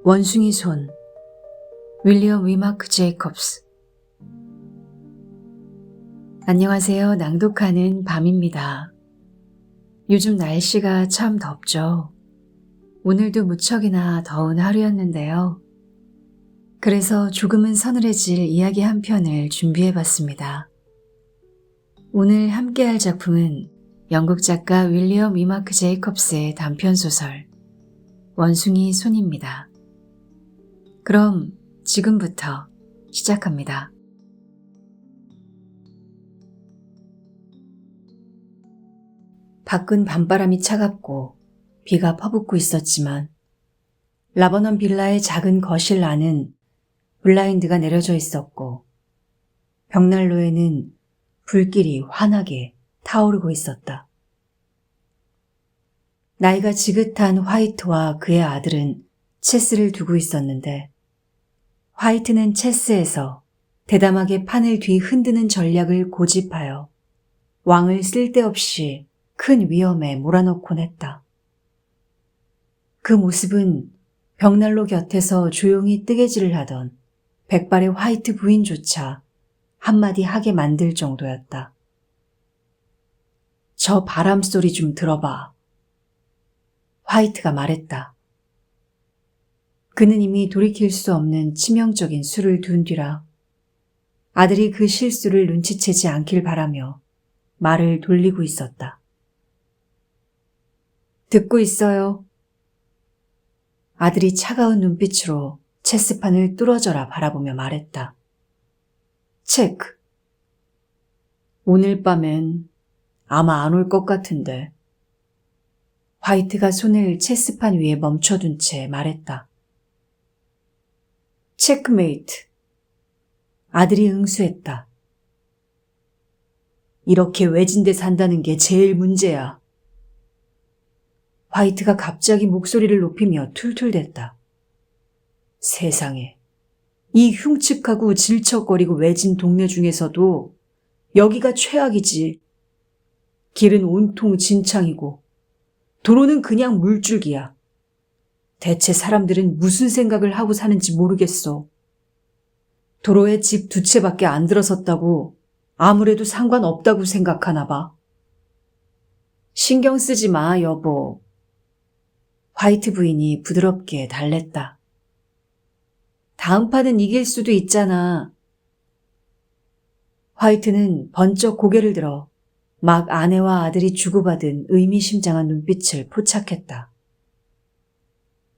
원숭이 손, 윌리엄 위마크 제이콥스. 안녕하세요. 낭독하는 밤입니다. 요즘 날씨가 참 덥죠. 오늘도 무척이나 더운 하루였는데요. 그래서 조금은 서늘해질 이야기 한 편을 준비해봤습니다. 오늘 함께할 작품은 영국 작가 윌리엄 위마크 제이콥스의 단편소설 원숭이 손입니다. 그럼 지금부터 시작합니다. 밖은 밤바람이 차갑고 비가 퍼붓고 있었지만 라버넌 빌라의 작은 거실 안은 블라인드가 내려져 있었고 벽난로에는 불길이 환하게 타오르고 있었다. 나이가 지긋한 화이트와 그의 아들은 체스를 두고 있었는데 화이트는 체스에서 대담하게 판을 뒤흔드는 전략을 고집하여 왕을 쓸데없이 큰 위험에 몰아넣곤 했다. 그 모습은 벽난로 곁에서 조용히 뜨개질을 하던 백발의 화이트 부인조차 한마디 하게 만들 정도였다. 저 바람 소리 좀 들어봐. 화이트가 말했다. 그는 이미 돌이킬 수 없는 치명적인 수를 둔 뒤라 아들이 그 실수를 눈치채지 않길 바라며 말을 돌리고 있었다. 듣고 있어요. 아들이 차가운 눈빛으로 체스판을 뚫어져라 바라보며 말했다. 체크. 오늘 밤엔 아마 안 올 것 같은데. 화이트가 손을 체스판 위에 멈춰둔 채 말했다. 체크메이트. 아들이 응수했다. 이렇게 외진데 산다는 게 제일 문제야. 화이트가 갑자기 목소리를 높이며 툴툴댔다. 세상에, 이 흉측하고 질척거리고 외진 동네 중에서도 여기가 최악이지. 길은 온통 진창이고 도로는 그냥 물줄기야. 대체 사람들은 무슨 생각을 하고 사는지 모르겠어. 도로에 집 2채밖에 안 들어섰다고 아무래도 상관없다고 생각하나 봐. 신경 쓰지 마, 여보. 화이트 부인이 부드럽게 달랬다. 다음 판은 이길 수도 있잖아. 화이트는 번쩍 고개를 들어 막 아내와 아들이 주고받은 의미심장한 눈빛을 포착했다.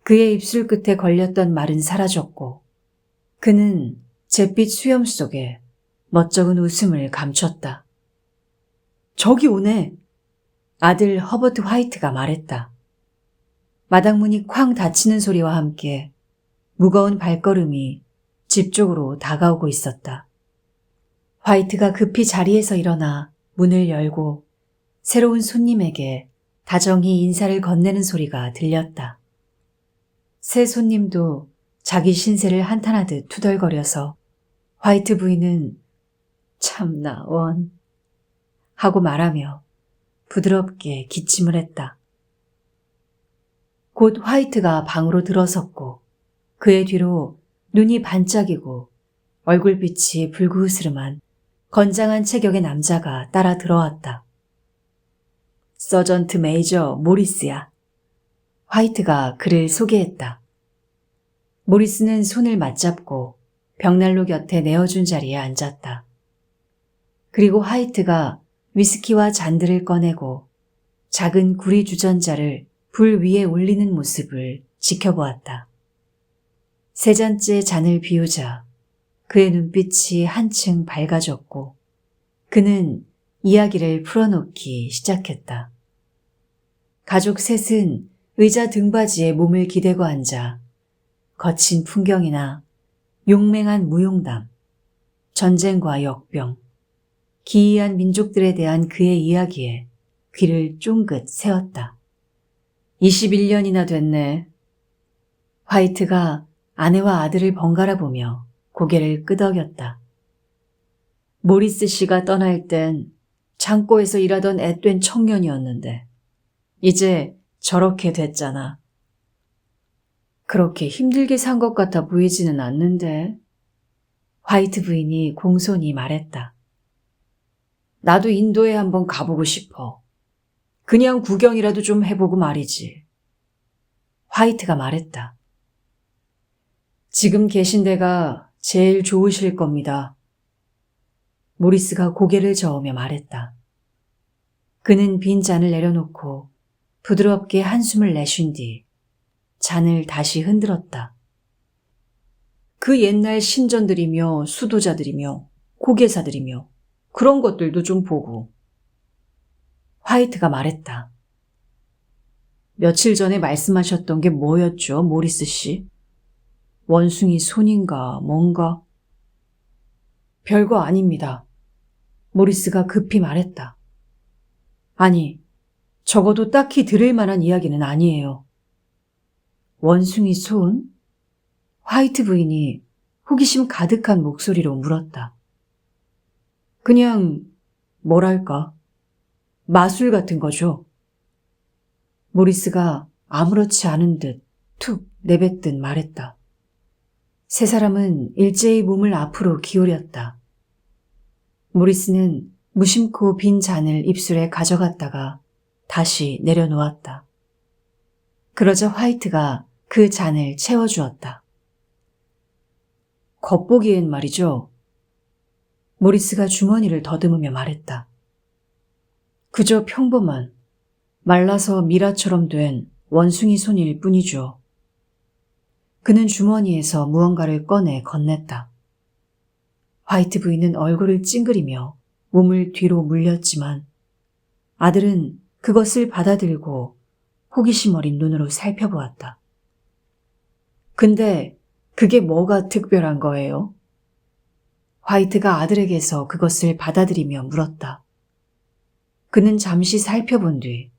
그의 입술 끝에 걸렸던 말은 사라졌고 그는 잿빛 수염 속에 멋쩍은 웃음을 감췄다. 저기 오네. 아들 허버트 화이트가 말했다. 마당문이 쾅 닫히는 소리와 함께 무거운 발걸음이 집 쪽으로 다가오고 있었다. 화이트가 급히 자리에서 일어나 문을 열고 새로운 손님에게 다정히 인사를 건네는 소리가 들렸다. 새 손님도 자기 신세를 한탄하듯 투덜거려서 화이트 부인은 참나 원 하고 말하며 부드럽게 기침을 했다. 곧 화이트가 방으로 들어섰고 그의 뒤로 눈이 반짝이고 얼굴빛이 불그스름한 건장한 체격의 남자가 따라 들어왔다. 서전트 메이저 모리스야. 화이트가 그를 소개했다. 모리스는 손을 맞잡고 벽난로 곁에 내어준 자리에 앉았다. 그리고 화이트가 위스키와 잔들을 꺼내고 작은 구리 주전자를 불 위에 올리는 모습을 지켜보았다. 세 잔째 잔을 비우자 그의 눈빛이 한층 밝아졌고 그는 이야기를 풀어놓기 시작했다. 가족 셋은 의자 등받이에 몸을 기대고 앉아 거친 풍경이나 용맹한 무용담, 전쟁과 역병, 기이한 민족들에 대한 그의 이야기에 귀를 쫑긋 세웠다. 21년이나 됐네. 화이트가 아내와 아들을 번갈아 보며 고개를 끄덕였다. 모리스 씨가 떠날 땐 창고에서 일하던 앳된 청년이었는데 이제 저렇게 됐잖아. 그렇게 힘들게 산 것 같아 보이지는 않는데. 화이트 부인이 공손히 말했다. 나도 인도에 한번 가보고 싶어. 그냥 구경이라도 좀 해보고 말이지. 화이트가 말했다. 지금 계신 데가 제일 좋으실 겁니다. 모리스가 고개를 저으며 말했다. 그는 빈 잔을 내려놓고 부드럽게 한숨을 내쉰 뒤 잔을 다시 흔들었다. 그 옛날 신전들이며 수도자들이며 고개사들이며 그런 것들도 좀 보고. 화이트가 말했다. 며칠 전에 말씀하셨던 게 뭐였죠, 모리스 씨? 원숭이 손인가 뭔가? 별거 아닙니다. 모리스가 급히 말했다. 아니, 적어도 딱히 들을 만한 이야기는 아니에요. 원숭이 손? 화이트 부인이 호기심 가득한 목소리로 물었다. 그냥 뭐랄까, 마술 같은 거죠. 모리스가 아무렇지 않은 듯 툭 내뱉듯 말했다. 세 사람은 일제히 몸을 앞으로 기울였다. 모리스는 무심코 빈 잔을 입술에 가져갔다가 다시 내려놓았다. 그러자 화이트가 그 잔을 채워주었다. 겉보기엔 말이죠. 모리스가 주머니를 더듬으며 말했다. 그저 평범한 말라서 미라처럼 된 원숭이 손일 뿐이죠. 그는 주머니에서 무언가를 꺼내 건넸다. 화이트 부인은 얼굴을 찡그리며 몸을 뒤로 물렸지만 아들은 그것을 받아들고 호기심 어린 눈으로 살펴보았다. 근데 그게 뭐가 특별한 거예요? 화이트가 아들에게서 그것을 받아들이며 물었다. 그는 잠시 살펴본 뒤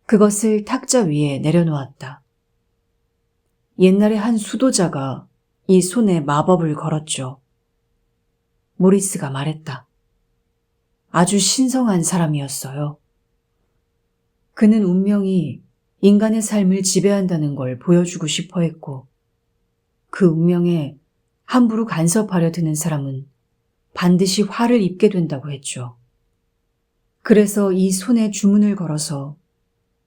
그것을 탁자 위에 내려놓았다. 옛날에 한 수도자가 이 손에 마법을 걸었죠. 모리스가 말했다. 아주 신성한 사람이었어요. 그는 운명이 인간의 삶을 지배한다는 걸 보여주고 싶어 했고 그 운명에 함부로 간섭하려 드는 사람은 반드시 화를 입게 된다고 했죠. 그래서 이 손에 주문을 걸어서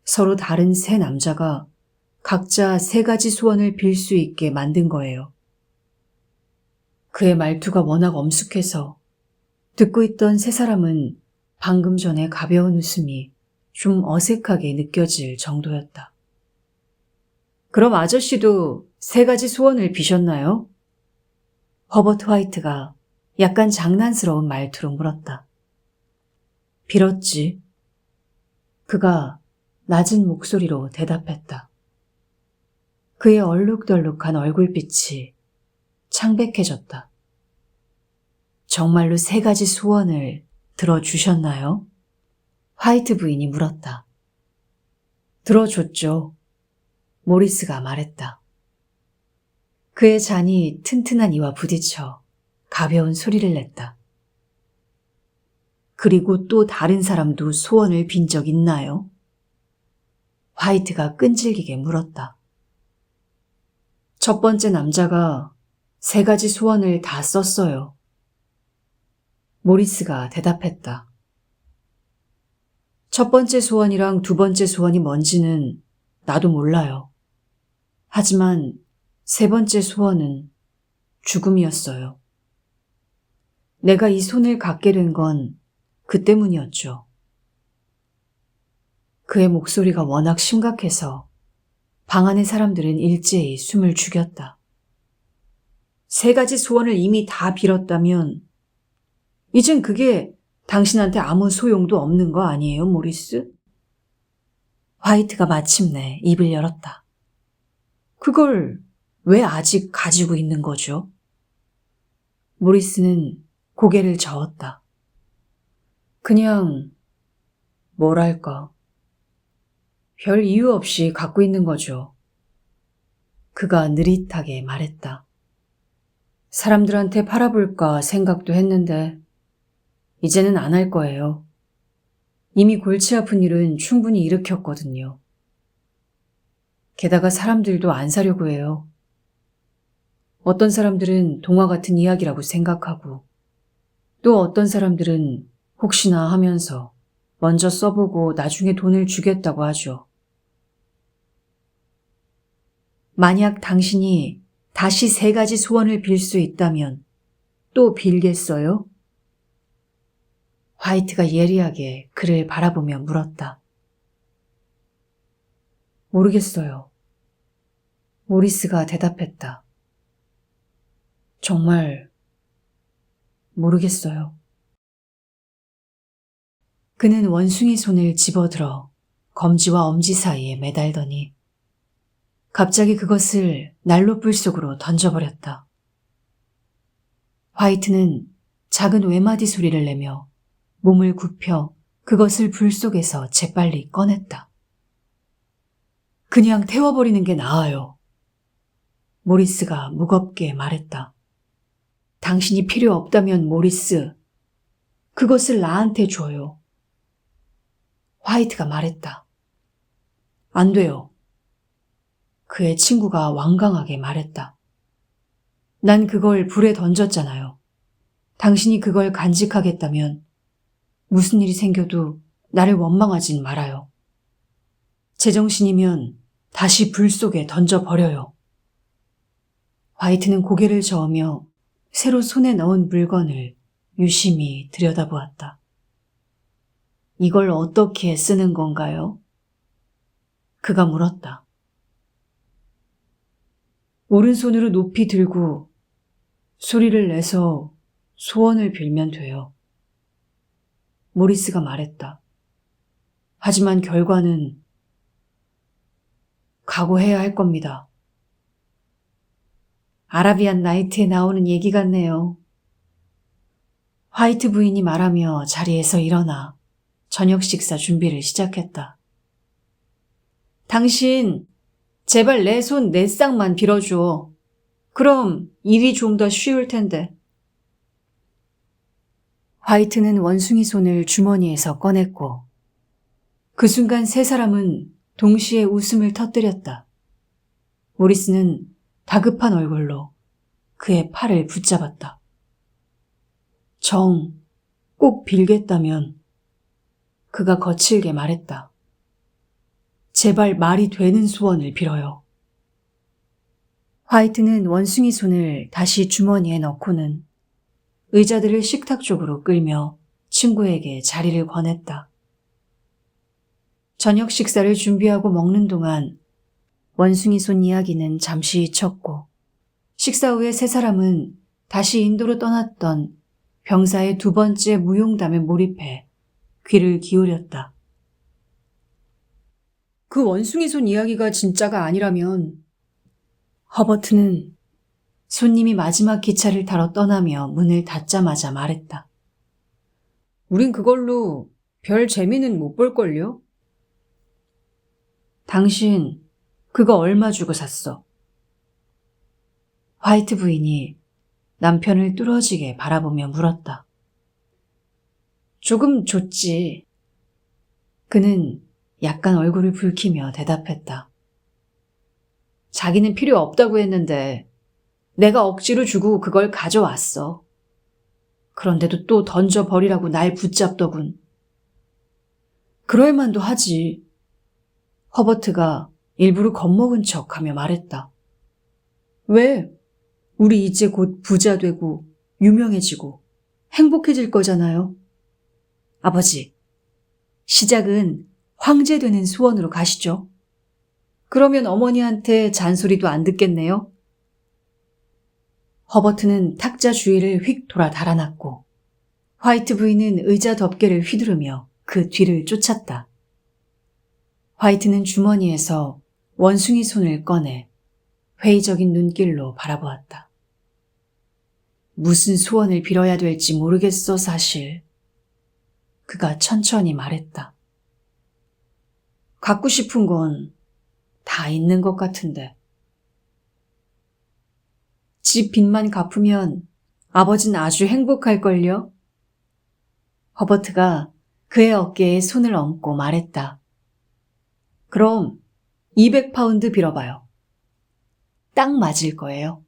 서로 다른 세 남자가 각자 세 가지 소원을 빌 수 있게 만든 거예요. 그의 말투가 워낙 엄숙해서 듣고 있던 세 사람은 방금 전에 가벼운 웃음이 좀 어색하게 느껴질 정도였다. 그럼 아저씨도 세 가지 소원을 비셨나요? 허버트 화이트가 약간 장난스러운 말투로 물었다. 빌었지. 그가 낮은 목소리로 대답했다. 그의 얼룩덜룩한 얼굴빛이 창백해졌다. 정말로 세 가지 소원을 들어주셨나요? 화이트 부인이 물었다. 들어줬죠. 모리스가 말했다. 그의 잔이 튼튼한 이와 부딪혀 가벼운 소리를 냈다. 그리고 또 다른 사람도 소원을 빈 적 있나요? 화이트가 끈질기게 물었다. 첫 번째 남자가 세 가지 소원을 다 썼어요. 모리스가 대답했다. 첫 번째 소원이랑 두 번째 소원이 뭔지는 나도 몰라요. 하지만 세 번째 소원은 죽음이었어요. 내가 이 손을 갖게 된 건 그 때문이었죠. 그의 목소리가 워낙 심각해서 방 안의 사람들은 일제히 숨을 죽였다. 세 가지 소원을 이미 다 빌었다면 이젠 그게 당신한테 아무 소용도 없는 거 아니에요, 모리스? 화이트가 마침내 입을 열었다. 그걸 왜 아직 가지고 있는 거죠? 모리스는 고개를 저었다. 그냥 뭐랄까, 별 이유 없이 갖고 있는 거죠. 그가 느릿하게 말했다. 사람들한테 팔아볼까 생각도 했는데 이제는 안 할 거예요. 이미 골치 아픈 일은 충분히 일으켰거든요. 게다가 사람들도 안 사려고 해요. 어떤 사람들은 동화 같은 이야기라고 생각하고 또 어떤 사람들은 혹시나 하면서 먼저 써보고 나중에 돈을 주겠다고 하죠. 만약 당신이 다시 3가지 소원을 빌 수 있다면 또 빌겠어요? 화이트가 예리하게 그를 바라보며 물었다. 모르겠어요. 모리스가 대답했다. 정말 모르겠어요. 그는 원숭이 손을 집어들어 검지와 엄지 사이에 매달더니 갑자기 그것을 난로불 속으로 던져버렸다. 화이트는 작은 외마디 소리를 내며 몸을 굽혀 그것을 불 속에서 재빨리 꺼냈다. 그냥 태워버리는 게 나아요. 모리스가 무겁게 말했다. 당신이 필요 없다면 모리스, 그것을 나한테 줘요. 화이트가 말했다. 안 돼요. 그의 친구가 완강하게 말했다. 난 그걸 불에 던졌잖아요. 당신이 그걸 간직하겠다면 무슨 일이 생겨도 나를 원망하진 말아요. 제정신이면 다시 불 속에 던져버려요. 화이트는 고개를 저으며 새로 손에 넣은 물건을 유심히 들여다보았다. 이걸 어떻게 쓰는 건가요? 그가 물었다. 오른손으로 높이 들고 소리를 내서 소원을 빌면 돼요. 모리스가 말했다. 하지만 결과는 각오해야 할 겁니다. 아라비안 나이트에 나오는 얘기 같네요. 화이트 부인이 말하며 자리에서 일어나 저녁 식사 준비를 시작했다. 당신, 제발 내 손 내 쌍만 빌어줘. 그럼 일이 좀 더 쉬울 텐데. 화이트는 원숭이 손을 주머니에서 꺼냈고 그 순간 3사람은 동시에 웃음을 터뜨렸다. 모리스는 다급한 얼굴로 그의 팔을 붙잡았다. 꼭 빌겠다면 그가 거칠게 말했다. 제발 말이 되는 소원을 빌어요. 화이트는 원숭이 손을 다시 주머니에 넣고는 의자들을 식탁 쪽으로 끌며 친구에게 자리를 권했다. 저녁 식사를 준비하고 먹는 동안 원숭이 손 이야기는 잠시 잊혔고 식사 후에 3사람은 다시 인도로 떠났던 병사의 2번째 무용담에 몰입해 귀를 기울였다. 그 원숭이 손 이야기가 진짜가 아니라면 허버트는 손님이 마지막 기차를 타러 떠나며 문을 닫자마자 말했다. 우린 그걸로 별 재미는 못 볼걸요? 당신 그거 얼마 주고 샀어? 화이트 부인이 남편을 뚫어지게 바라보며 물었다. 조금 줬지. 그는 약간 얼굴을 붉히며 대답했다. 자기는 필요 없다고 했는데 내가 억지로 주고 그걸 가져왔어. 그런데도 또 던져버리라고 날 붙잡더군. 그럴 만도 하지. 허버트가 일부러 겁먹은 척하며 말했다. 왜? 우리 이제 곧 부자 되고 유명해지고 행복해질 거잖아요. 아버지, 시작은 황제 되는 소원으로 가시죠. 그러면 어머니한테 잔소리도 안 듣겠네요. 허버트는 탁자 주위를 휙 돌아 달아났고 화이트 부인은 의자 덮개를 휘두르며 그 뒤를 쫓았다. 화이트는 주머니에서 원숭이 손을 꺼내 회의적인 눈길로 바라보았다. 무슨 소원을 빌어야 될지 모르겠어, 사실. 그가 천천히 말했다. 갖고 싶은 건 다 있는 것 같은데. 집 빚만 갚으면 아버진 아주 행복할걸요? 허버트가 그의 어깨에 손을 얹고 말했다. 그럼 200파운드 빌어봐요. 딱 맞을 거예요.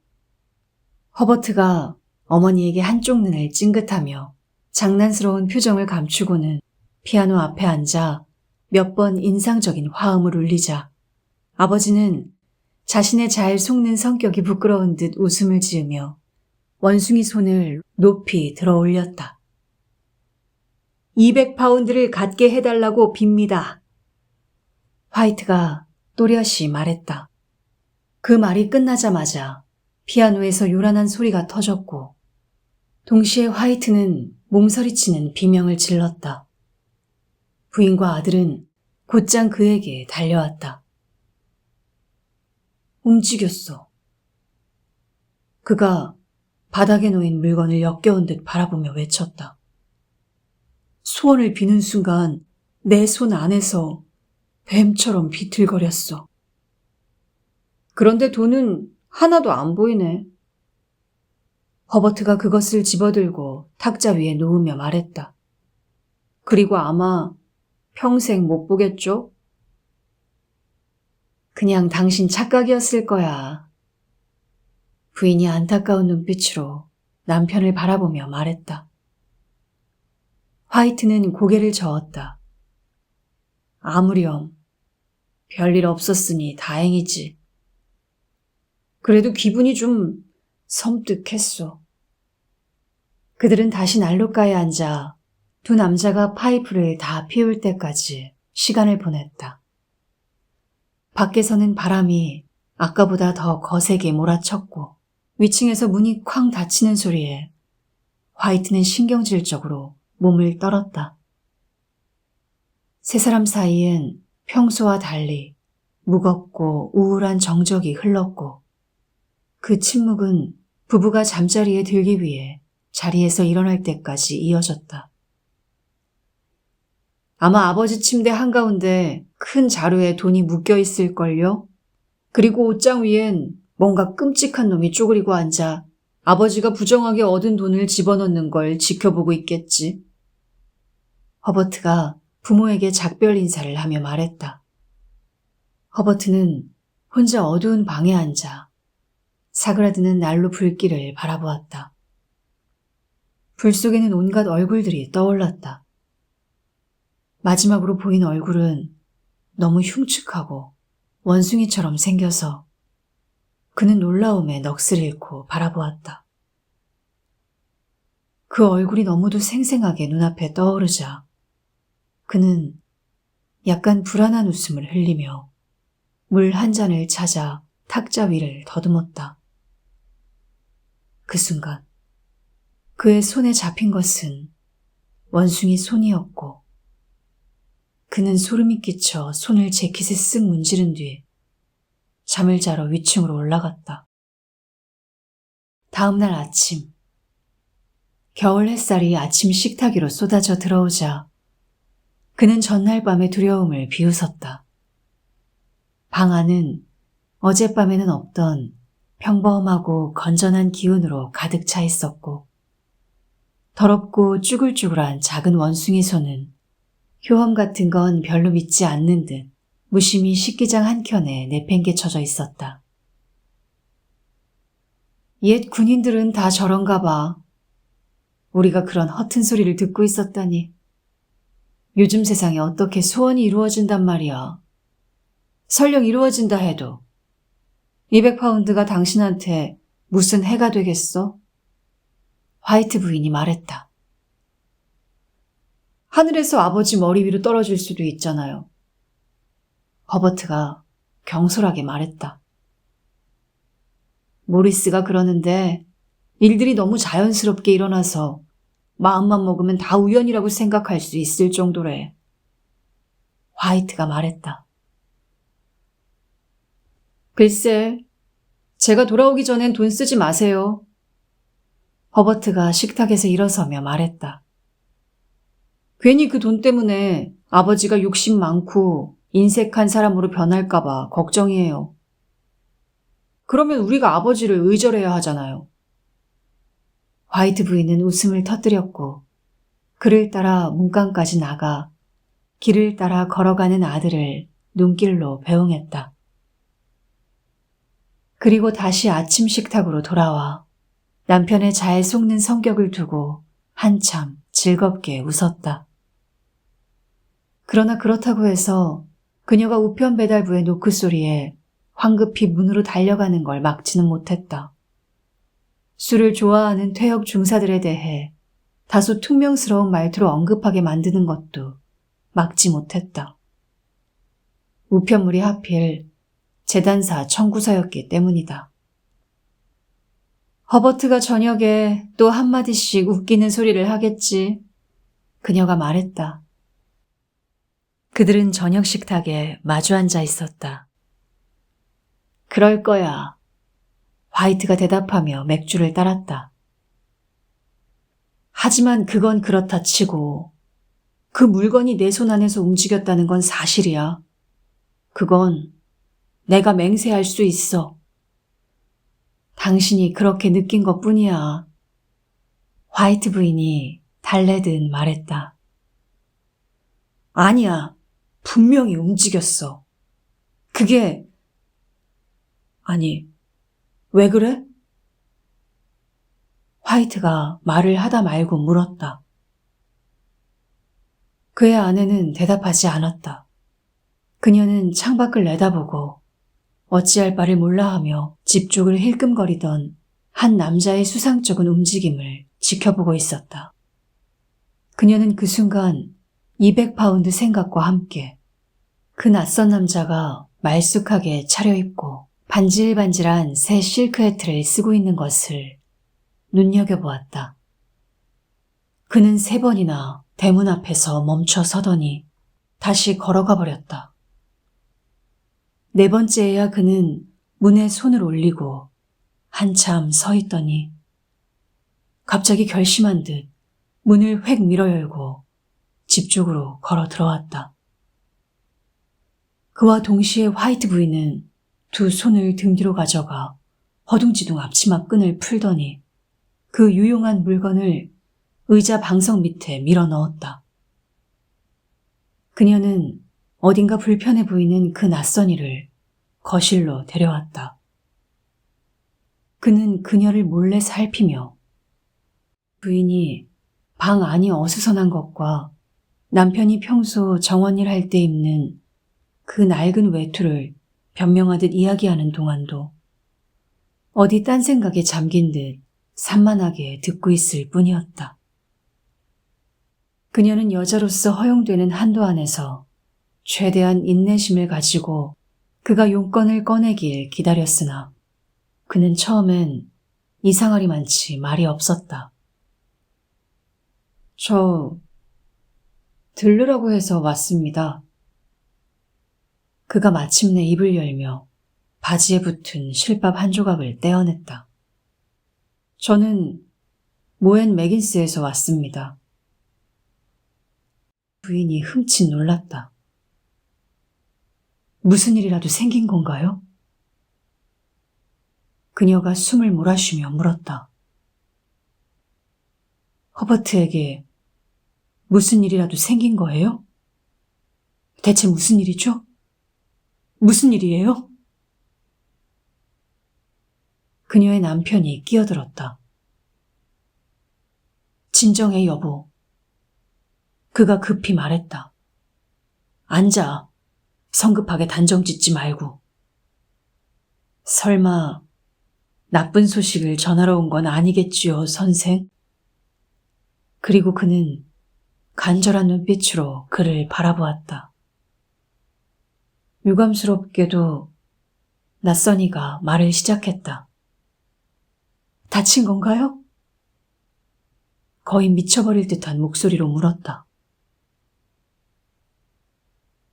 허버트가 어머니에게 한쪽 눈을 찡긋하며 장난스러운 표정을 감추고는 피아노 앞에 앉아 몇 번 인상적인 화음을 울리자 아버지는 자신의 잘 속는 성격이 부끄러운 듯 웃음을 지으며 원숭이 손을 높이 들어 올렸다. 200파운드를 갖게 해달라고 빕니다. 화이트가 또렷이 말했다. 그 말이 끝나자마자 피아노에서 요란한 소리가 터졌고 동시에 화이트는 몸서리치는 비명을 질렀다. 부인과 아들은 곧장 그에게 달려왔다. 움직였어. 그가 바닥에 놓인 물건을 역겨운 듯 바라보며 외쳤다. 소원을 비는 순간 내 손 안에서 뱀처럼 비틀거렸어. 그런데 돈은 하나도 안 보이네. 허버트가 그것을 집어들고 탁자 위에 놓으며 말했다. 그리고 아마 평생 못 보겠죠? 그냥 당신 착각이었을 거야. 부인이 안타까운 눈빛으로 남편을 바라보며 말했다. 화이트는 고개를 저었다. 아무렴. 별일 없었으니 다행이지. 그래도 기분이 좀 섬뜩했어. 그들은 다시 난로가에 앉아 두 남자가 파이프를 다 피울 때까지 시간을 보냈다. 밖에서는 바람이 아까보다 더 거세게 몰아쳤고 위층에서 문이 쾅 닫히는 소리에 화이트는 신경질적으로 몸을 떨었다. 세 사람 사이엔 평소와 달리 무겁고 우울한 정적이 흘렀고 그 침묵은 부부가 잠자리에 들기 위해 자리에서 일어날 때까지 이어졌다. 아마 아버지 침대 한가운데 큰 자루에 돈이 묶여 있을걸요? 그리고 옷장 위엔 뭔가 끔찍한 놈이 쪼그리고 앉아 아버지가 부정하게 얻은 돈을 집어넣는 걸 지켜보고 있겠지. 허버트가 부모에게 작별 인사를 하며 말했다. 허버트는 혼자 어두운 방에 앉아 사그라드는 난로 불길을 바라보았다. 불 속에는 온갖 얼굴들이 떠올랐다. 마지막으로 보인 얼굴은 너무 흉측하고 원숭이처럼 생겨서 그는 놀라움에 넋을 잃고 바라보았다. 그 얼굴이 너무도 생생하게 눈앞에 떠오르자 그는 약간 불안한 웃음을 흘리며 물 한 잔을 찾아 탁자 위를 더듬었다. 그 순간 그의 손에 잡힌 것은 원숭이 손이었고 그는 소름이 끼쳐 손을 재킷에 쓱 문지른 뒤 잠을 자러 위층으로 올라갔다. 다음 날 아침, 겨울 햇살이 아침 식탁 위로 쏟아져 들어오자 그는 전날 밤의 두려움을 비웃었다. 방 안은 어젯밤에는 없던 평범하고 건전한 기운으로 가득 차 있었고 더럽고 쭈글쭈글한 작은 원숭이 손은 효험 같은 건 별로 믿지 않는 듯 무심히 식기장 한켠에 내팽개쳐져 있었다. 옛 군인들은 다 저런가 봐. 우리가 그런 허튼 소리를 듣고 있었다니. 요즘 세상에 어떻게 소원이 이루어진단 말이야. 설령 이루어진다 해도 200파운드가 당신한테 무슨 해가 되겠어? 화이트 부인이 말했다. 하늘에서 아버지 머리 위로 떨어질 수도 있잖아요. 허버트가 경솔하게 말했다. 모리스가 그러는데 일들이 너무 자연스럽게 일어나서 마음만 먹으면 다 우연이라고 생각할 수 있을 정도래. 화이트가 말했다. 글쎄, 제가 돌아오기 전엔 돈 쓰지 마세요. 허버트가 식탁에서 일어서며 말했다. 괜히 그 돈 때문에 아버지가 욕심 많고 인색한 사람으로 변할까봐 걱정이에요. 그러면 우리가 아버지를 의절해야 하잖아요. 화이트 부인은 웃음을 터뜨렸고 그를 따라 문간까지 나가 길을 따라 걸어가는 아들을 눈길로 배웅했다. 그리고 다시 아침 식탁으로 돌아와 남편의 잘 속는 성격을 두고 한참 즐겁게 웃었다. 그러나 그렇다고 해서 그녀가 우편 배달부의 노크 소리에 황급히 문으로 달려가는 걸 막지는 못했다. 술을 좋아하는 퇴역 중사들에 대해 다소 퉁명스러운 말투로 언급하게 만드는 것도 막지 못했다. 우편물이 하필 재단사 청구서였기 때문이다. 허버트가 저녁에 또 한마디씩 웃기는 소리를 하겠지. 그녀가 말했다. 그들은 저녁 식탁에 마주 앉아 있었다. 그럴 거야. 화이트가 대답하며 맥주를 따랐다. 하지만 그건 그렇다 치고 그 물건이 내 손 안에서 움직였다는 건 사실이야. 그건 내가 맹세할 수 있어. 당신이 그렇게 느낀 것뿐이야. 화이트 부인이 달래듯 말했다. 아니야. 분명히 움직였어. 그게... 아니, 왜 그래? 화이트가 말을 하다 말고 물었다. 그의 아내는 대답하지 않았다. 그녀는 창밖을 내다보고 어찌할 바를 몰라하며 집 쪽을 힐끔거리던 한 남자의 수상쩍은 움직임을 지켜보고 있었다. 그녀는 그 순간 200파운드 생각과 함께 그 낯선 남자가 말쑥하게 차려입고 반질반질한 새 실크 해트를 쓰고 있는 것을 눈여겨보았다. 그는 3번이나 대문 앞에서 멈춰 서더니 다시 걸어가 버렸다. 4번째에야 그는 문에 손을 올리고 한참 서 있더니 갑자기 결심한 듯 문을 획 밀어 열고 집 쪽으로 걸어 들어왔다. 그와 동시에 화이트 부인은 2 손을 등 뒤로 가져가 허둥지둥 앞치마 끈을 풀더니 그 유용한 물건을 의자 방석 밑에 밀어 넣었다. 그녀는 어딘가 불편해 보이는 그 낯선 이를 거실로 데려왔다. 그는 그녀를 몰래 살피며 부인이 방 안이 어수선한 것과 남편이 평소 정원일 할 때 입는 그 낡은 외투를 변명하듯 이야기하는 동안도 어디 딴 생각에 잠긴 듯 산만하게 듣고 있을 뿐이었다. 그녀는 여자로서 허용되는 한도 안에서 최대한 인내심을 가지고 그가 용건을 꺼내길 기다렸으나 그는 처음엔 이상하리만치 말이 없었다. 저 들르라고 해서 왔습니다. 그가 마침내 입을 열며 바지에 붙은 실밥 한 조각을 떼어냈다. 저는 모엔 맥인스에서 왔습니다. 부인이 흠칫 놀랐다. 무슨 일이라도 생긴 건가요? 그녀가 숨을 몰아쉬며 물었다. 허버트에게 무슨 일이라도 생긴 거예요? 대체 무슨 일이죠? 무슨 일이에요? 그녀의 남편이 끼어들었다. 진정해, 여보. 그가 급히 말했다. 앉아. 성급하게 단정 짓지 말고. 설마 나쁜 소식을 전하러 온 건 아니겠지요, 선생? 그리고 그는 간절한 눈빛으로 그를 바라보았다. 유감스럽게도 낯선 이가 말을 시작했다. 다친 건가요? 거의 미쳐버릴 듯한 목소리로 물었다.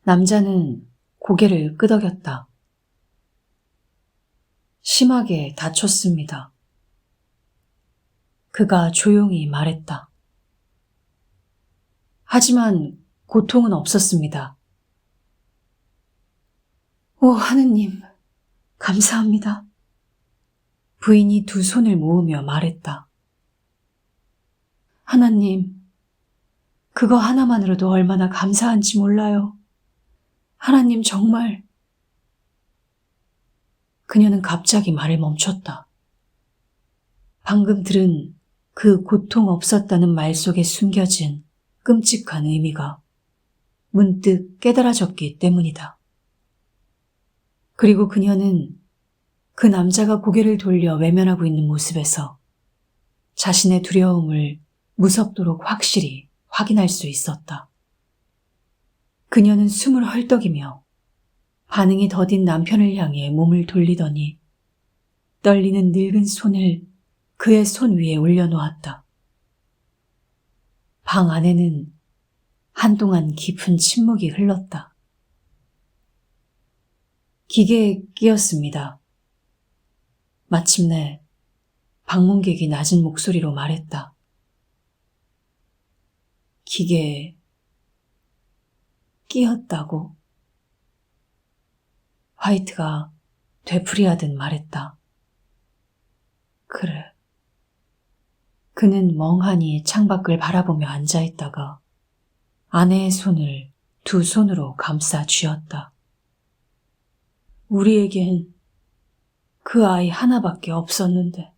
남자는 고개를 끄덕였다. 심하게 다쳤습니다. 그가 조용히 말했다. 하지만 고통은 없었습니다. 오, 하느님, 감사합니다. 부인이 2 손을 모으며 말했다. 하나님, 그거 하나만으로도 얼마나 감사한지 몰라요. 하나님 정말. 그녀는 갑자기 말을 멈췄다. 방금 들은 그 고통 없었다는 말 속에 숨겨진 끔찍한 의미가 문득 깨달아졌기 때문이다. 그리고 그녀는 그 남자가 고개를 돌려 외면하고 있는 모습에서 자신의 두려움을 무섭도록 확실히 확인할 수 있었다. 그녀는 숨을 헐떡이며 반응이 더딘 남편을 향해 몸을 돌리더니 떨리는 늙은 손을 그의 손 위에 올려놓았다. 방 안에는 한동안 깊은 침묵이 흘렀다. 기계에 끼었습니다. 마침내 방문객이 낮은 목소리로 말했다. 기계에 끼었다고? 화이트가 되풀이하듯 말했다. 그래. 그는 멍하니 창밖을 바라보며 앉아있다가 아내의 손을 두 손으로 감싸 쥐었다. 우리에겐 그 아이 하나밖에 없었는데.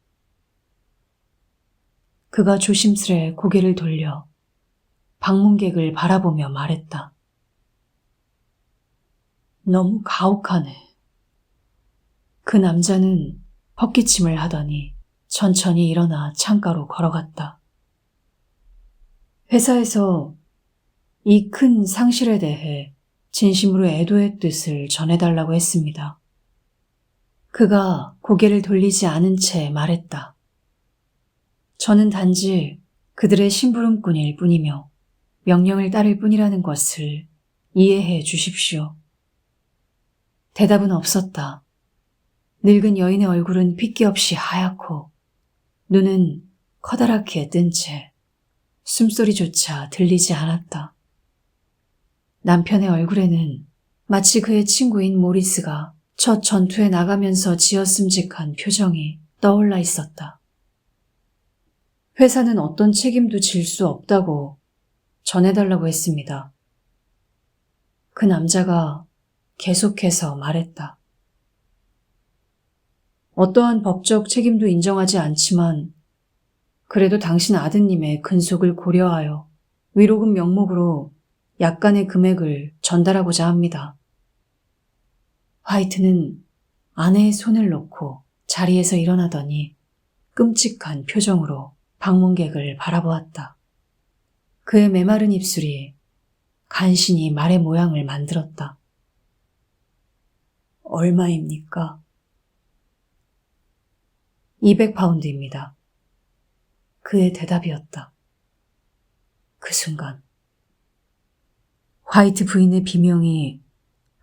그가 조심스레 고개를 돌려 방문객을 바라보며 말했다. 너무 가혹하네. 그 남자는 헛기침을 하더니 천천히 일어나 창가로 걸어갔다. 회사에서 이 큰 상실에 대해 진심으로 애도의 뜻을 전해달라고 했습니다. 그가 고개를 돌리지 않은 채 말했다. 저는 단지 그들의 심부름꾼일 뿐이며 명령을 따를 뿐이라는 것을 이해해 주십시오. 대답은 없었다. 늙은 여인의 얼굴은 핏기 없이 하얗고 눈은 커다랗게 뜬 채 숨소리조차 들리지 않았다. 남편의 얼굴에는 마치 그의 친구인 모리스가 첫 전투에 나가면서 지어슴직한 표정이 떠올라 있었다. 회사는 어떤 책임도 질 수 없다고 전해달라고 했습니다. 그 남자가 계속해서 말했다. 어떠한 법적 책임도 인정하지 않지만 그래도 당신 아드님의 근속을 고려하여 위로금 명목으로 약간의 금액을 전달하고자 합니다. 화이트는 아내의 손을 놓고 자리에서 일어나더니 끔찍한 표정으로 방문객을 바라보았다. 그의 메마른 입술이 간신히 말의 모양을 만들었다. 얼마입니까? 200파운드입니다. 그의 대답이었다. 그 순간 화이트 부인의 비명이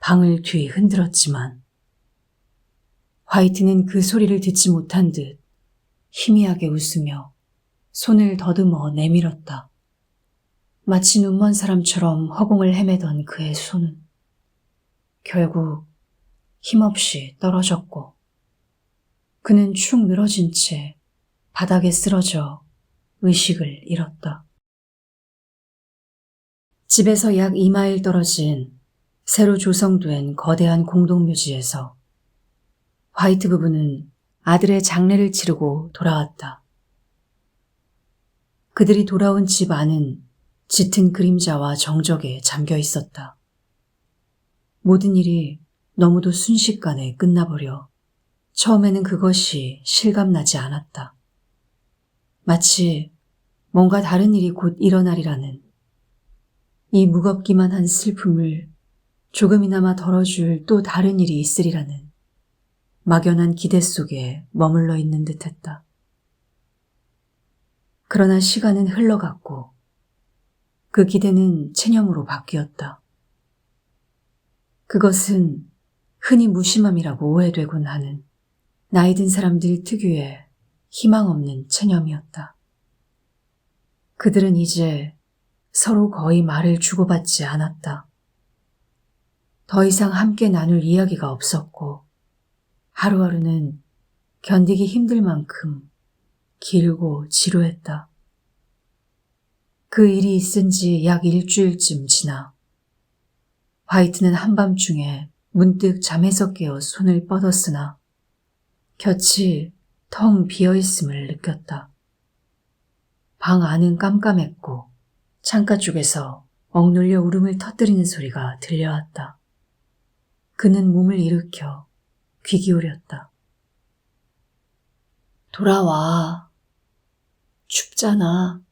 방을 뒤 흔들었지만 화이트는 그 소리를 듣지 못한 듯 희미하게 웃으며 손을 더듬어 내밀었다. 마치 눈먼 사람처럼 허공을 헤매던 그의 손은 결국 힘없이 떨어졌고 그는 축 늘어진 채 바닥에 쓰러져 의식을 잃었다. 집에서 약 2마일 떨어진 새로 조성된 거대한 공동묘지에서 화이트 부부는 아들의 장례를 치르고 돌아왔다. 그들이 돌아온 집 안은 짙은 그림자와 정적에 잠겨 있었다. 모든 일이 너무도 순식간에 끝나버려 처음에는 그것이 실감나지 않았다. 마치 뭔가 다른 일이 곧 일어나리라는 이 무겁기만 한 슬픔을 조금이나마 덜어줄 또 다른 일이 있으리라는 막연한 기대 속에 머물러 있는 듯했다. 그러나 시간은 흘러갔고 그 기대는 체념으로 바뀌었다. 그것은 흔히 무심함이라고 오해되곤 하는 나이 든 사람들 특유의 희망 없는 체념이었다. 그들은 이제 서로 거의 말을 주고받지 않았다. 더 이상 함께 나눌 이야기가 없었고 하루하루는 견디기 힘들 만큼 길고 지루했다. 그 일이 있은 지 약 일주일쯤 지나 화이트는 한밤중에 문득 잠에서 깨어 손을 뻗었으나 곁이 텅 비어있음을 느꼈다. 방 안은 깜깜했고 창가 쪽에서 억눌려 울음을 터뜨리는 소리가 들려왔다. 그는 몸을 일으켜 귀 기울였다. 돌아와. 춥잖아.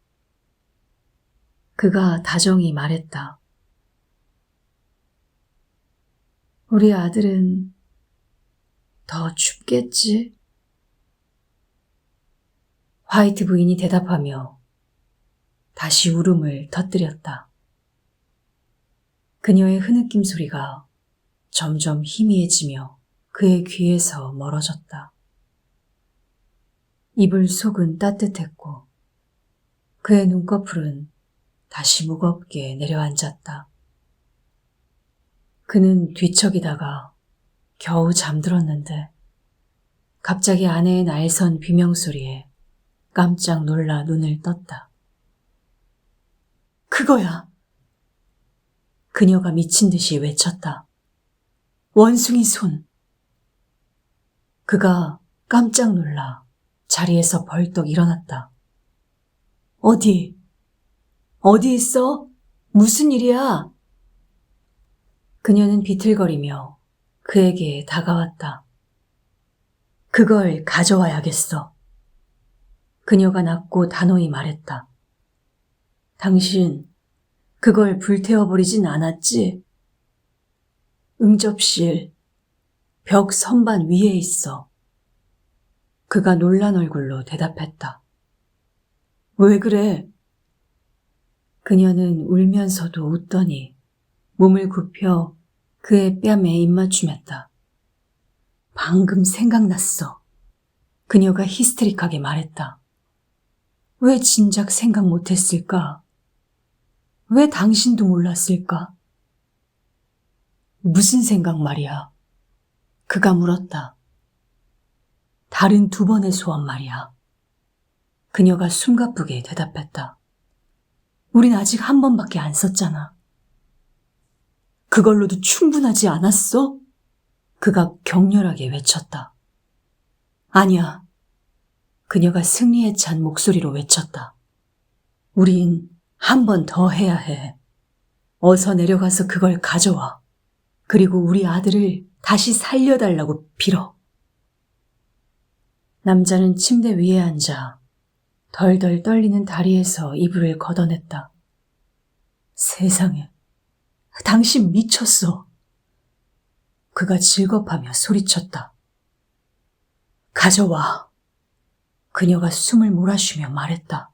그가 다정히 말했다. 우리 아들은 더 춥겠지? 화이트 부인이 대답하며 다시 울음을 터뜨렸다. 그녀의 흐느낌 소리가 점점 희미해지며 그의 귀에서 멀어졌다. 이불 속은 따뜻했고 그의 눈꺼풀은 다시 무겁게 내려앉았다. 그는 뒤척이다가 겨우 잠들었는데 갑자기 아내의 날선 비명소리에 깜짝 놀라 눈을 떴다. 그거야! 그녀가 미친 듯이 외쳤다. 원숭이 손! 그가 깜짝 놀라 자리에서 벌떡 일어났다. 어디 있어? 무슨 일이야? 그녀는 비틀거리며 그에게 다가왔다. 그걸 가져와야겠어. 그녀가 낮고 단호히 말했다. 당신 그걸 불태워버리진 않았지? 응접실 벽 선반 위에 있어. 그가 놀란 얼굴로 대답했다. 왜 그래? 그녀는 울면서도 웃더니 몸을 굽혀 그의 뺨에 입맞춤했다. 방금 생각났어. 그녀가 히스테릭하게 말했다. 왜 진작 생각 못했을까? 왜 당신도 몰랐을까? 무슨 생각 말이야? 그가 물었다. 다른 2번의 소원 말이야. 그녀가 숨가쁘게 대답했다. 우린 아직 1번밖에 안 썼잖아. 그걸로도 충분하지 않았어? 그가 격렬하게 외쳤다. 아니야. 그녀가 승리에 찬 목소리로 외쳤다. 우린 1번 더 해야 해. 어서 내려가서 그걸 가져와. 그리고 우리 아들을 다시 살려달라고 빌어. 남자는 침대 위에 앉아 덜덜 떨리는 다리에서 이불을 걷어냈다. 세상에, 당신 미쳤어. 그가 질겁하며 소리쳤다. 가져와. 그녀가 숨을 몰아쉬며 말했다.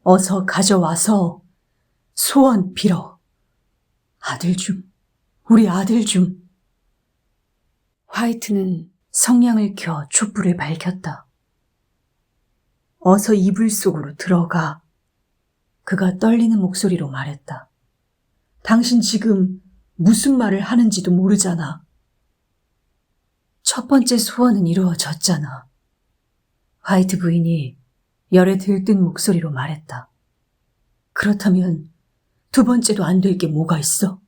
어서 가져와서 소원 빌어. 아들 좀, 우리 아들 좀. 화이트는 성냥을 켜 촛불을 밝혔다. 어서 이불 속으로 들어가. 그가 떨리는 목소리로 말했다. 당신 지금 무슨 말을 하는지도 모르잖아. 첫 번째 소원은 이루어졌잖아. 화이트 부인이 열에 들뜬 목소리로 말했다. 그렇다면 2번째도 안 될 게 뭐가 있어?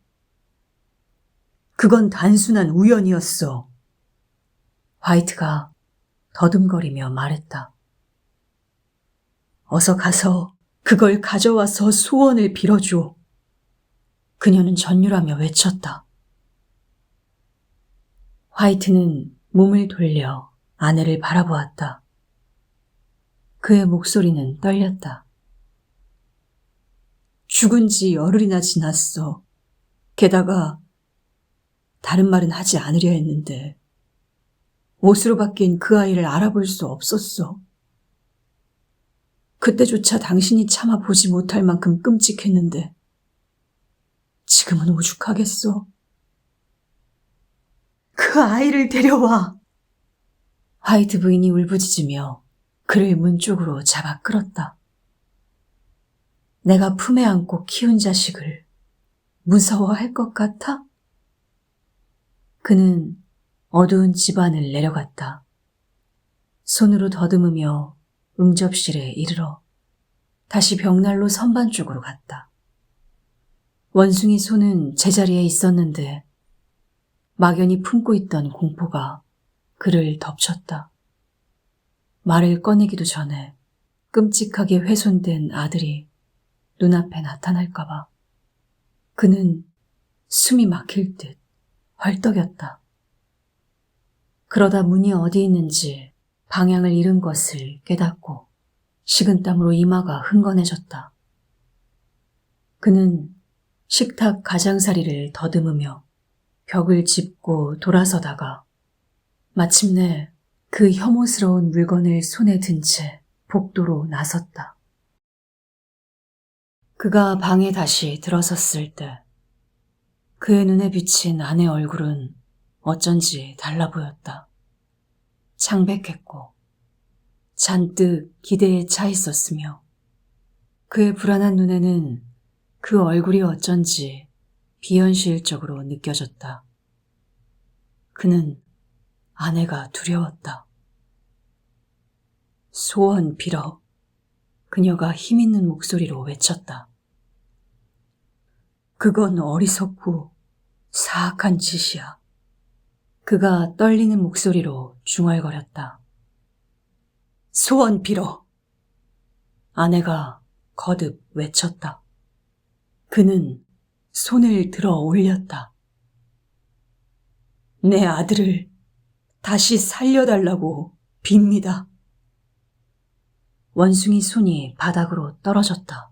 그건 단순한 우연이었어. 화이트가 더듬거리며 말했다. 어서 가서 그걸 가져와서 소원을 빌어줘. 그녀는 전율하며 외쳤다. 화이트는 몸을 돌려 아내를 바라보았다. 그의 목소리는 떨렸다. 죽은 지 열흘이나 지났어. 게다가 다른 말은 하지 않으려 했는데 옷으로 바뀐 그 아이를 알아볼 수 없었어. 그때조차 당신이 참아 보지 못할 만큼 끔찍했는데 지금은 오죽하겠어. 그 아이를 데려와. 화이트 부인이 울부짖으며 그를 문 쪽으로 잡아 끌었다. 내가 품에 안고 키운 자식을 무서워할 것 같아? 그는 어두운 집안을 내려갔다. 손으로 더듬으며 응접실에 이르러 다시 벽난로 선반 쪽으로 갔다. 원숭이 손은 제자리에 있었는데 막연히 품고 있던 공포가 그를 덮쳤다. 말을 꺼내기도 전에 끔찍하게 훼손된 아들이 눈앞에 나타날까봐 그는 숨이 막힐 듯 헐떡였다. 그러다 문이 어디 있는지 방향을 잃은 것을 깨닫고 식은땀으로 이마가 흥건해졌다. 그는 식탁 가장자리를 더듬으며 벽을 짚고 돌아서다가 마침내 그 혐오스러운 물건을 손에 든 채 복도로 나섰다. 그가 방에 다시 들어섰을 때 그의 눈에 비친 아내 얼굴은 어쩐지 달라 보였다. 창백했고 잔뜩 기대에 차 있었으며 그의 불안한 눈에는 그 얼굴이 어쩐지 비현실적으로 느껴졌다. 그는 아내가 두려웠다. 소원 빌어. 그녀가 힘있는 목소리로 외쳤다. 그건 어리석고 사악한 짓이야. 그가 떨리는 목소리로 중얼거렸다. 소원 빌어. 아내가 거듭 외쳤다. 그는 손을 들어 올렸다. 내 아들을 다시 살려달라고 빕니다. 원숭이 손이 바닥으로 떨어졌다.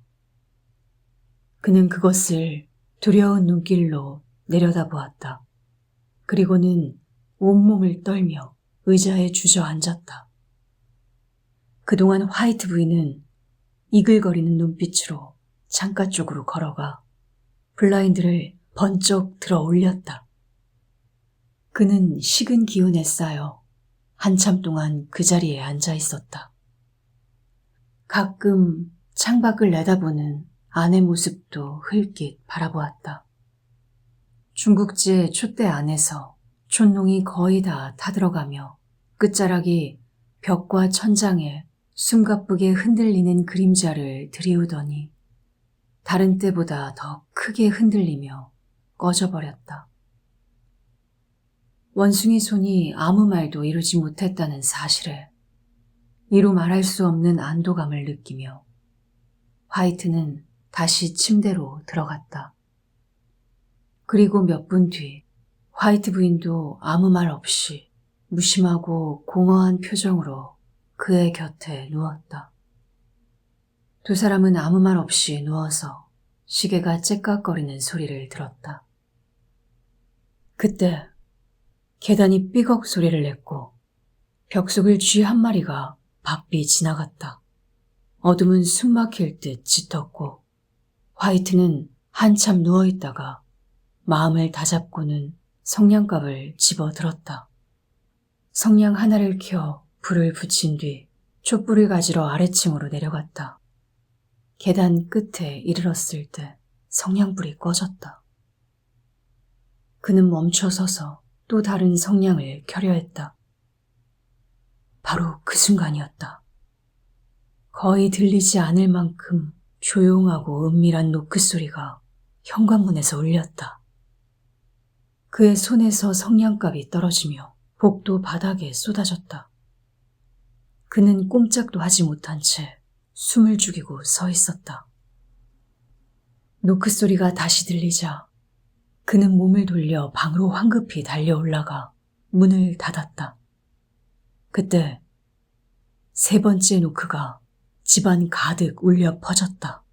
그는 그것을 두려운 눈길로 내려다보았다. 그리고는 온몸을 떨며 의자에 주저앉았다. 그동안 화이트 부인은 이글거리는 눈빛으로 창가 쪽으로 걸어가 블라인드를 번쩍 들어 올렸다. 그는 식은 기운에 쌓여 한참 동안 그 자리에 앉아 있었다. 가끔 창밖을 내다보는 아내 모습도 흘낏 바라보았다. 중국제 촛대 안에서 촛농이 거의 다 타들어가며 끝자락이 벽과 천장에 숨가쁘게 흔들리는 그림자를 들이우더니 다른 때보다 더 크게 흔들리며 꺼져버렸다. 원숭이 손이 아무 말도 이루지 못했다는 사실에 이루 말할 수 없는 안도감을 느끼며 화이트는 다시 침대로 들어갔다. 그리고 몇 분 뒤 화이트 부인도 아무 말 없이 무심하고 공허한 표정으로 그의 곁에 누웠다. 두 사람은 아무 말 없이 누워서 시계가 째깍거리는 소리를 들었다. 그때 계단이 삐걱 소리를 냈고 벽 속을 쥐 한 마리가 바삐 지나갔다. 어둠은 숨막힐 듯 짙었고 화이트는 한참 누워있다가 마음을 다잡고는 성냥갑을 집어들었다. 성냥 하나를 켜 불을 붙인 뒤 촛불을 가지러 아래층으로 내려갔다. 계단 끝에 이르렀을 때 성냥불이 꺼졌다. 그는 멈춰 서서 또 다른 성냥을 켜려 했다. 바로 그 순간이었다. 거의 들리지 않을 만큼 조용하고 은밀한 노크 소리가 현관문에서 울렸다. 그의 손에서 성냥갑이 떨어지며 복도 바닥에 쏟아졌다. 그는 꼼짝도 하지 못한 채 숨을 죽이고 서 있었다. 노크 소리가 다시 들리자 그는 몸을 돌려 방으로 황급히 달려 올라가 문을 닫았다. 그때 세 번째 노크가 집안 가득 울려 퍼졌다.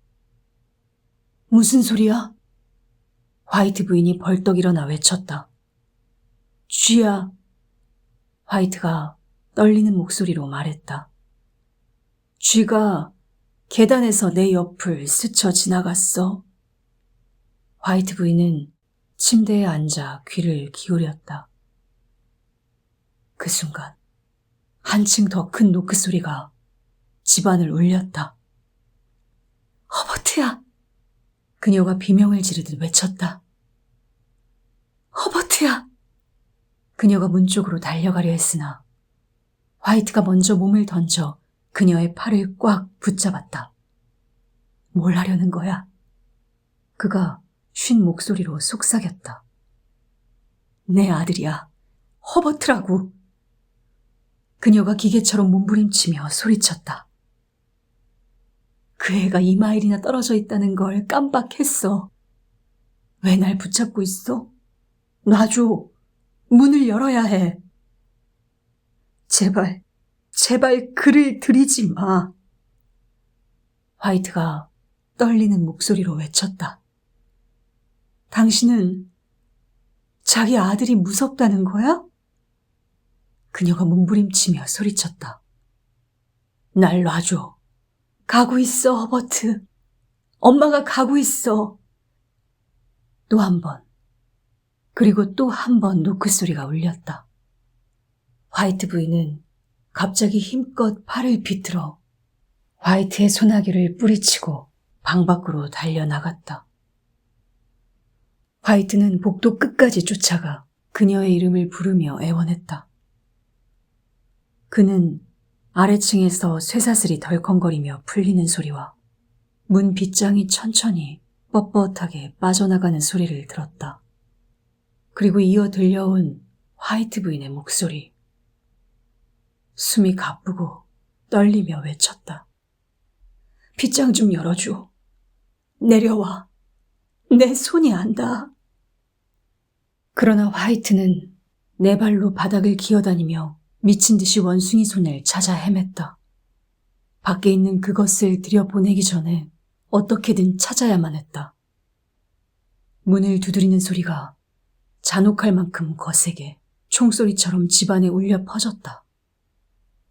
무슨 소리야? 화이트 부인이 벌떡 일어나 외쳤다. 쥐야. 화이트가 떨리는 목소리로 말했다. 쥐가 계단에서 내 옆을 스쳐 지나갔어. 화이트 부인은 침대에 앉아 귀를 기울였다. 그 순간 한층 더 큰 노크 소리가 집안을 울렸다. 허버트야! 그녀가 비명을 지르듯 외쳤다. 허버트야! 그녀가 문 쪽으로 달려가려 했으나 화이트가 먼저 몸을 던져 그녀의 팔을 꽉 붙잡았다. 뭘 하려는 거야? 그가 쉰 목소리로 속삭였다. 내 아들이야. 허버트라고. 그녀가 기계처럼 몸부림치며 소리쳤다. 그 애가 2마일이나 떨어져 있다는 걸 깜빡했어. 왜 날 붙잡고 있어? 놔줘. 문을 열어야 해. 제발, 제발 그를 들이지 마. 화이트가 떨리는 목소리로 외쳤다. 당신은 자기 아들이 무섭다는 거야? 그녀가 몸부림치며 소리쳤다. 날 놔줘. 가고 있어, 허버트. 엄마가 가고 있어. 또 한 번, 그리고 또 한 번 노크소리가 울렸다. 화이트 부인은 갑자기 힘껏 팔을 비틀어 화이트의 소나기를 뿌리치고 방 밖으로 달려나갔다. 화이트는 복도 끝까지 쫓아가 그녀의 이름을 부르며 애원했다. 그는 아래층에서 쇠사슬이 덜컹거리며 풀리는 소리와 문 빗장이 천천히 뻣뻣하게 빠져나가는 소리를 들었다. 그리고 이어 들려온 화이트 부인의 목소리. 숨이 가쁘고 떨리며 외쳤다. 빗장 좀 열어줘. 내려와. 내 손이 안다. 그러나 화이트는 네 발로 바닥을 기어다니며 미친 듯이 원숭이 손을 찾아 헤맸다. 밖에 있는 그것을 들여보내기 전에 어떻게든 찾아야만 했다. 문을 두드리는 소리가 잔혹할 만큼 거세게 총소리처럼 집안에 울려 퍼졌다.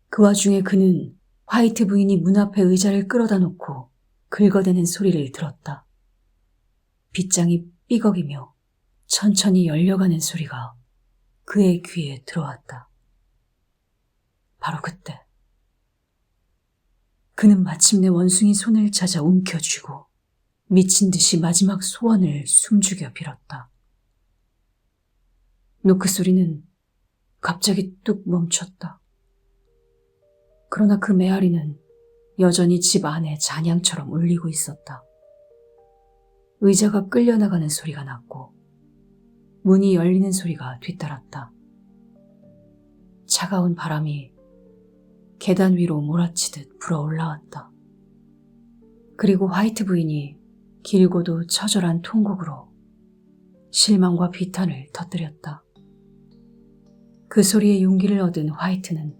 그 와중에 그는 화이트 부인이 문 앞에 의자를 끌어다 놓고 긁어대는 소리를 들었다. 빗장이 삐걱이며 천천히 열려가는 소리가 그의 귀에 들어왔다. 바로 그때 그는 마침내 원숭이 손을 찾아 움켜쥐고 미친 듯이 마지막 소원을 숨죽여 빌었다. 노크 소리는 갑자기 뚝 멈췄다. 그러나 그 메아리는 여전히 집 안에 잔향처럼 울리고 있었다. 의자가 끌려나가는 소리가 났고 문이 열리는 소리가 뒤따랐다. 차가운 바람이 계단 위로 몰아치듯 불어올라왔다. 그리고 화이트 부인이 길고도 처절한 통곡으로 실망과 비탄을 터뜨렸다. 그 소리에 용기를 얻은 화이트는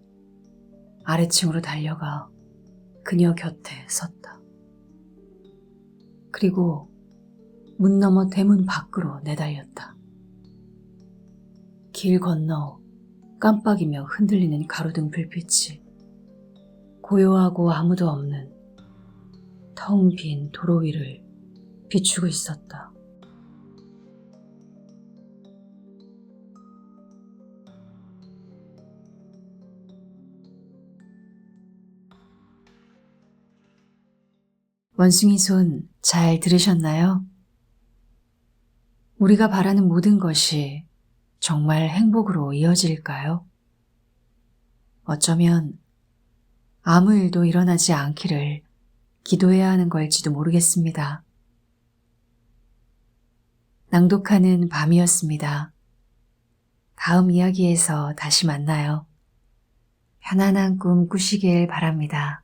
아래층으로 달려가 그녀 곁에 섰다. 그리고 문 너머 대문 밖으로 내달렸다. 길 건너 깜빡이며 흔들리는 가로등 불빛이 고요하고 아무도 없는 텅 빈 도로 위를 비추고 있었다. 원숭이 손 잘 들으셨나요? 우리가 바라는 모든 것이 정말 행복으로 이어질까요? 어쩌면 아무 일도 일어나지 않기를 기도해야 하는 걸지도 모르겠습니다. 낭독하는 밤이었습니다. 다음 이야기에서 다시 만나요. 편안한 꿈 꾸시길 바랍니다.